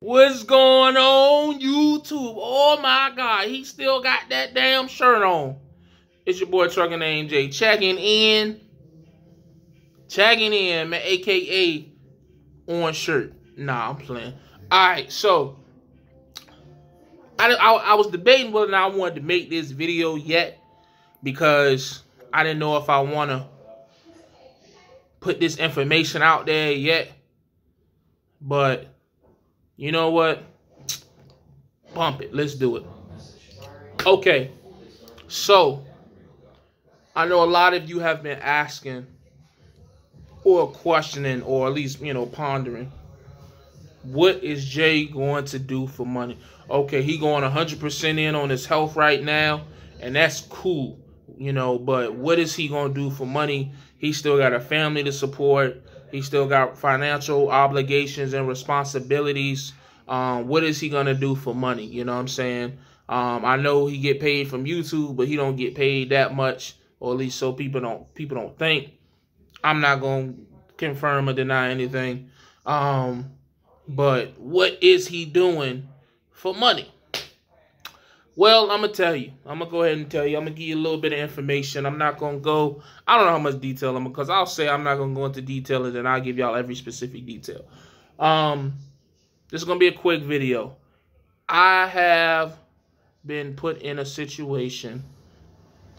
What's going on, YouTube? Oh my God, he still got that damn shirt on. It's your boy ATruckerNamedJay checking in, man, aka on shirt. Nah, I'm playing. All right, so I was debating whether or not I wanted to make this video yet because I didn't know if I want to put this information out there yet. But you know what? Bump it. Let's do it. Okay. So, I know a lot of you have been asking or questioning or at least, pondering, what is Jay going to do for money? Okay, he going 100% in on his health right now, and that's cool, but what is he going to do for money? He still got a family to support. He still got financial obligations and responsibilities. What is he going to do for money? You know what I'm saying? I know he get paid from YouTube, but he don't get paid that much, or at least so people don't think. I'm not going to confirm or deny anything. But what is he doing for money? Well, I'm going to tell you. I'm going to go ahead and tell you. I'm going to give you a little bit of information. I'm not going to go, I don't know how much detail because I'll say I'm not going to go into detail and then I'll give y'all every specific detail. This is going to be a quick video. I have been put in a situation.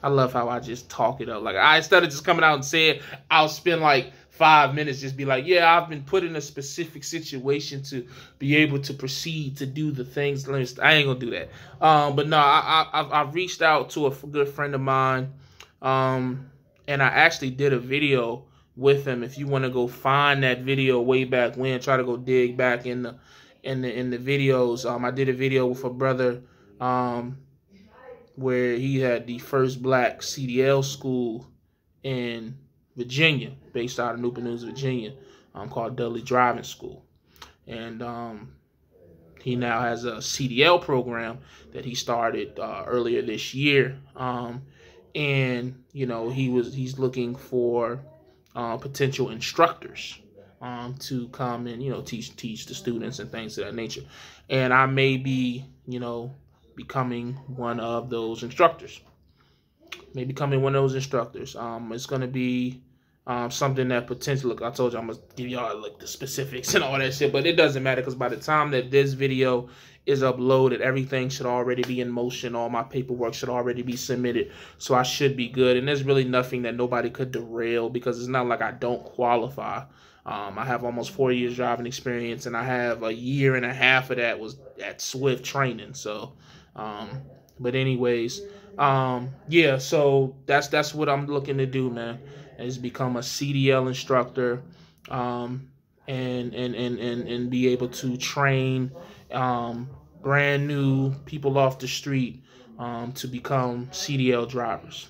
I love how I just talk it up. Like, instead of just coming out and saying, I'll spend like 5 minutes, just be like, yeah, I've been put in a specific situation to be able to proceed to do the things. I ain't gonna do that. But no, I've reached out to a good friend of mine, and I actually did a video with him. If you want to go find that video way back when, try to go dig back in the videos. I did a video with a brother, where he had the first black CDL school in Virginia, based out of Newport News, Virginia, called Dudley Driving School. And he now has a CDL program that he started earlier this year. And, he's looking for potential instructors to come and, teach the students and things of that nature. And I may be, becoming one of those instructors. It's going to be something that potentially, look, I told you I'm going to give y'all like the specifics and all that shit, but it doesn't matter because by the time that this video is uploaded, everything should already be in motion. All my paperwork should already be submitted, so I should be good. And there's really nothing that nobody could derail because it's not like I don't qualify. I have almost 4 years driving experience, and I have a year and a half of that was at Swift training. So, but anyways, yeah, so that's what I'm looking to do, man, is become a CDL instructor, and be able to train, brand new people off the street, to become CDL drivers.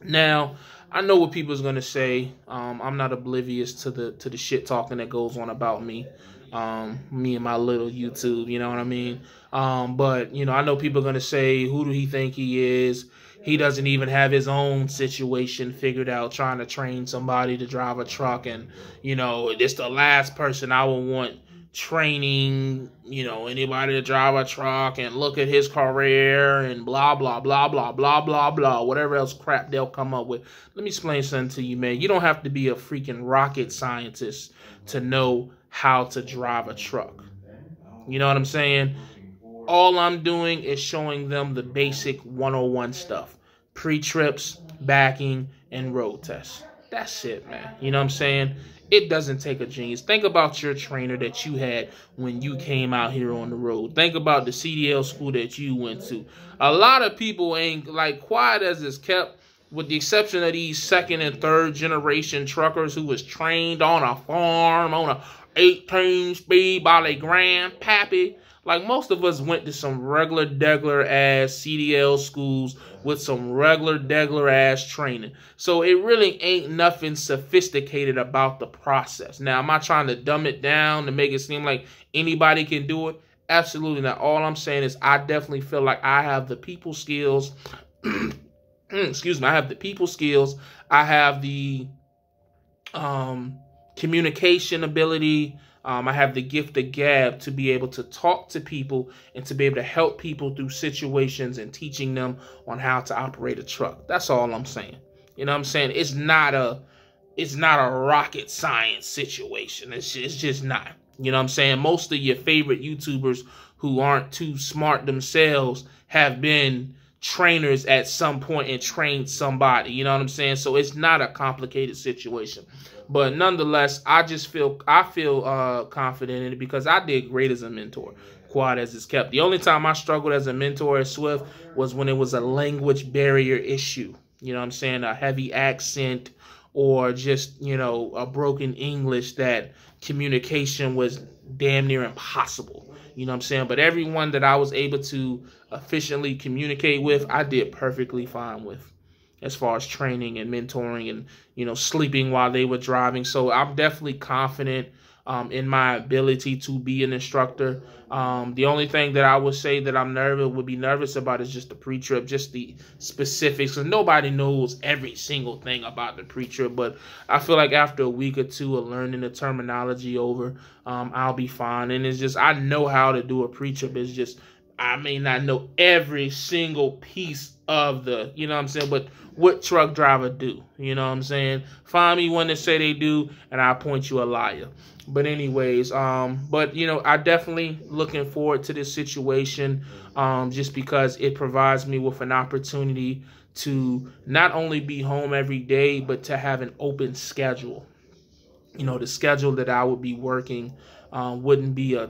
Now, I know what people's gonna say. I'm not oblivious to the shit talking that goes on about me. Me and my little YouTube, you know what I mean? But, I know people are going to say, who do he think he is? He doesn't even have his own situation figured out, trying to train somebody to drive a truck. And, it's the last person I would want training, anybody to drive a truck and look at his career and blah, blah, blah, blah, blah, blah, blah, whatever else crap they'll come up with. Let me explain something to you, man. You don't have to be a freaking rocket scientist to know how to drive a truck. You know what I'm saying? All I'm doing is showing them the basic 101 stuff. Pre-trips, backing, and road tests. That's it, man. You know what I'm saying? It doesn't take a genius. Think about your trainer that you had when you came out here on the road. Think about the CDL school that you went to. A lot of people ain't, like, quiet as it's kept, with the exception of these second and third generation truckers who was trained on a farm on a 18 speed by their grandpappy. Like, most of us went to some regular degular ass CDL schools with some regular degular ass training. So it really ain't nothing sophisticated about the process. Now, am I trying to dumb it down to make it seem like anybody can do it? Absolutely not. All I'm saying is I definitely feel like I have the people skills. Excuse me. I have the people skills. I have the communication ability. I have the gift of gab to be able to talk to people and to be able to help people through situations and teaching them on how to operate a truck. That's all I'm saying. You know what I'm saying? It's not a rocket science situation. It's just not. You know what I'm saying? Most of your favorite YouTubers who aren't too smart themselves have been trainers at some point and trained somebody. You know what I'm saying? So it's not a complicated situation. But nonetheless, I feel confident in it because I did great as a mentor, quad as it's kept. The only time I struggled as a mentor at Swift was when it was a language barrier issue. You know what I'm saying? A heavy accent or just, you know, a broken English that communication was damn near impossible. You know what I'm saying? But everyone that I was able to efficiently communicate with, I did perfectly fine with, as far as training and mentoring and, you know, sleeping while they were driving. So I'm definitely confident in my ability to be an instructor. The only thing that I would say that would be nervous about is just the pre-trip, just the specifics. And nobody knows every single thing about the pre-trip, but I feel like after a week or two of learning the terminology over, I'll be fine. And it's just, I know how to do a pre-trip. It's just, I may not know every single piece of the, you know what I'm saying, but what truck driver do? You know what I'm saying? Find me one that say they do, and I'll point you a liar. But anyways, but you know, I definitely looking forward to this situation, just because it provides me with an opportunity to not only be home every day, but to have an open schedule. You know, the schedule that I would be working wouldn't be a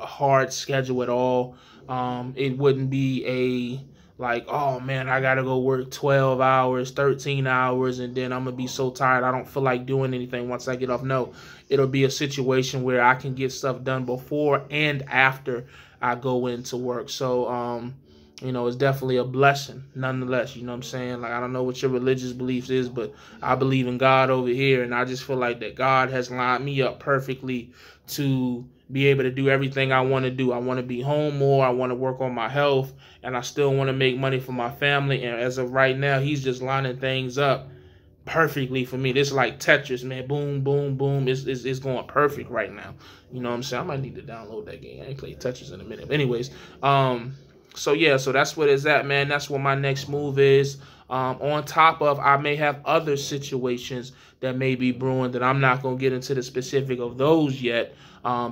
hard schedule at all. It wouldn't be like, oh man, I gotta go work 12 hours, 13 hours, and then I'm gonna be so tired I don't feel like doing anything once I get off. No, it'll be a situation where I can get stuff done before and after I go into work. So, you know, it's definitely a blessing nonetheless. You know what I'm saying? Like, I don't know what your religious beliefs is, but I believe in God over here, and I just feel like that God has lined me up perfectly to be able to do everything I want to do. I want to be home more. I want to work on my health, and I still want to make money for my family. And as of right now, he's just lining things up perfectly for me. This is like Tetris, man. Boom, boom, boom. It's going perfect right now. You know what I'm saying? I might need to download that game. I ain't played Tetris in a minute. But anyways, so yeah, so that's what it's at, man. That's what my next move is. On top of, I may have other situations that may be brewing that I'm not going to get into the specific of those yet,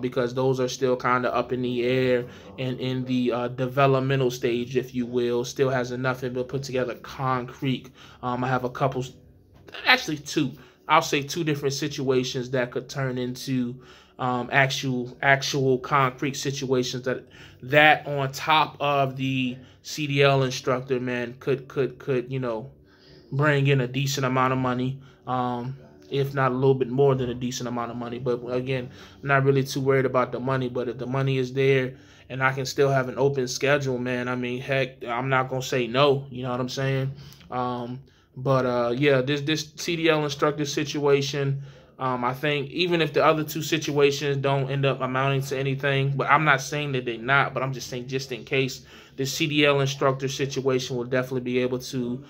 because those are still kind of up in the air and in the developmental stage, if you will. Still hasn't nothing but put together concrete. I have a couple, actually two. I'll say two different situations that could turn into actual concrete situations that on top of the Cdl instructor, man, could you know, bring in a decent amount of money, if not a little bit more than a decent amount of money. But again, I'm not really too worried about the money. But if the money is there and I can still have an open schedule, man, I mean, heck, I'm not gonna say no. You know what I'm saying? Yeah, this Cdl instructor situation, I think even if the other two situations don't end up amounting to anything, but I'm not saying that they're not, but I'm just saying just in case, the Cdl instructor situation will definitely be able to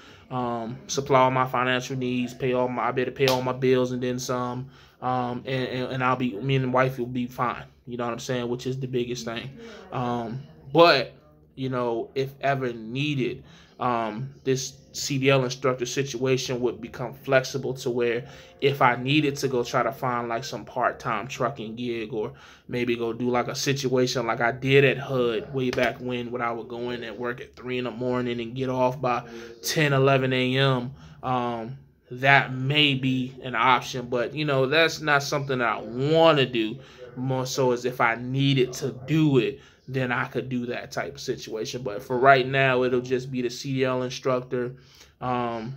supply all my financial needs, I better pay all my bills and then some, and me and the wife will be fine. You know what I'm saying? Which is the biggest thing. But you know, if ever needed, this Cdl instructor situation would become flexible to where if I needed to go try to find like some part-time trucking gig, or maybe go do like a situation like I did at HUD way back when I would go in and work at 3 in the morning and get off by 10, 11 a.m., that may be an option. But, you know, that's not something that I want to do. More so as if I needed to do it, then I could do that type of situation. But for right now, it'll just be the Cdl instructor.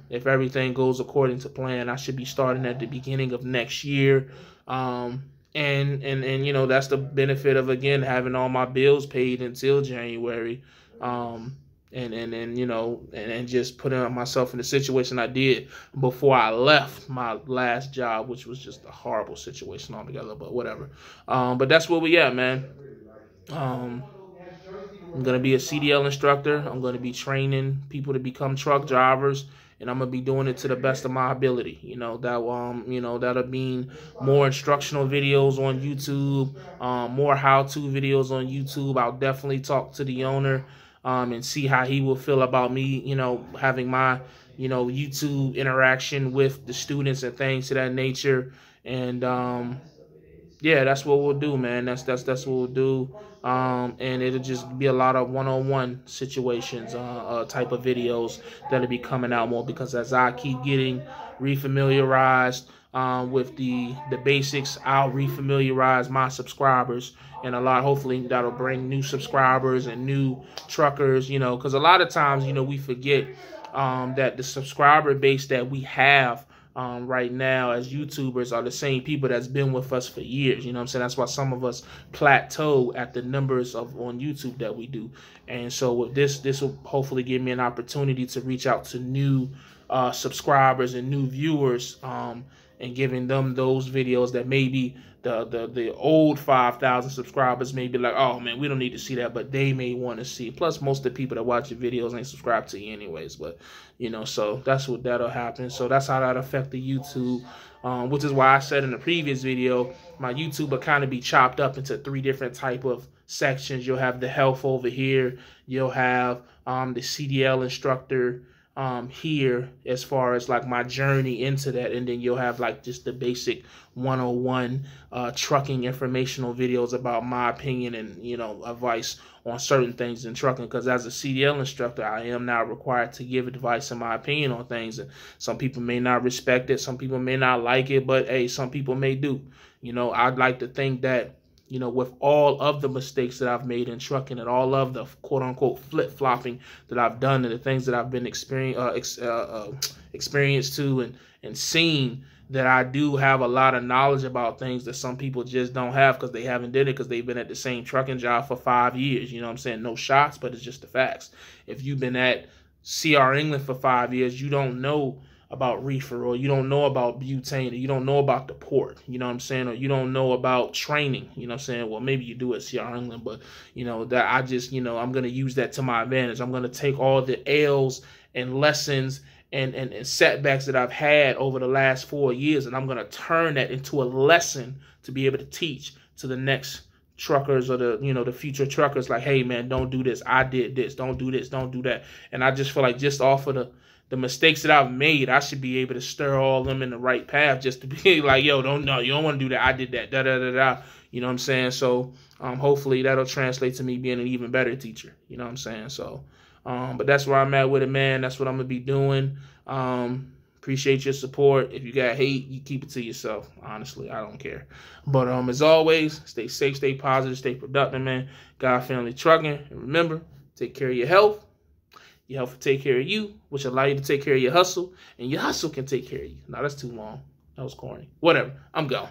If everything goes according to plan, I should be starting at the beginning of next year. And you know, that's the benefit of, again, having all my bills paid until January. And you know, and just putting myself in the situation I did before I left my last job, which was just a horrible situation altogether, but whatever. But that's where we at, man. I'm going to be a Cdl instructor. I'm going to be training people to become truck drivers. and I'm gonna be doing it to the best of my ability. That'll mean more instructional videos on YouTube, more how-to videos on YouTube. I'll definitely talk to the owner and see how he will feel about me, having my, YouTube interaction with the students and things of that nature. And yeah, that's what we'll do, man. That's what we'll do. And it'll just be a lot of one-on-one situations, type of videos that'll be coming out more, because as I keep getting refamiliarized with the basics, I'll refamiliarize my subscribers, and hopefully that'll bring new subscribers and new truckers, because a lot of times, we forget that the subscriber base that we have right now as YouTubers are the same people that's been with us for years. You know what I'm saying? That's why some of us plateau at the numbers on YouTube that we do. And so with this will hopefully give me an opportunity to reach out to new subscribers and new viewers, and giving them those videos that maybe the old 5,000 subscribers may be like, oh man, we don't need to see that, but they may want to see. Plus, most of the people that watch your videos ain't subscribed to you anyways. But so that's what that'll happen. So that's how that affect the YouTube, which is why I said in the previous video, my YouTube will kind of be chopped up into 3 different type of sections. You'll have the health over here. You'll have the Cdl Instructor here, as far as like my journey into that, and then you'll have like just the basic 101 trucking informational videos about my opinion and advice on certain things in trucking, because as a Cdl instructor I am now required to give advice and my opinion on things, and some people may not respect it, some people may not like it, but hey, some people may do. I'd like to think that with all of the mistakes that I've made in trucking and all of the quote-unquote flip-flopping that I've done and the things that I've been experienced to and seen, that I do have a lot of knowledge about things that some people just don't have because they haven't did it, because they've been at the same trucking job for 5 years. You know what I'm saying? No shots, but it's just the facts. If you've been at CR England for 5 years, you don't know about reefer, or you don't know about butane, or you don't know about the port, you know what I'm saying, or you don't know about training, you know what I'm saying. Well, maybe you do at CR England, but that I just I'm going to use that to my advantage. I'm going to take all the L's and lessons and setbacks that I've had over the last 4 years, and I'm going to turn that into a lesson to be able to teach to the next truckers, or the future truckers, like, hey man, don't do this, I did this, don't do this, don't do that. And I just feel like, just off of the mistakes that I've made, I should be able to stir all of them in the right path, just to be like, yo, you don't want to do that, I did that, da-da-da-da, you know what I'm saying? So hopefully that'll translate to me being an even better teacher, you know what I'm saying? So but that's where I'm at with it, man. That's what I'm gonna be doing. Appreciate your support. If you got hate, you keep it to yourself. Honestly, I don't care. But as always, stay safe, stay positive, stay productive, man. God Family Trucking. And remember, take care of your health. Your health will take care of you, which allow you to take care of your hustle, and your hustle can take care of you. No, that's too long. That was corny. Whatever. I'm gone.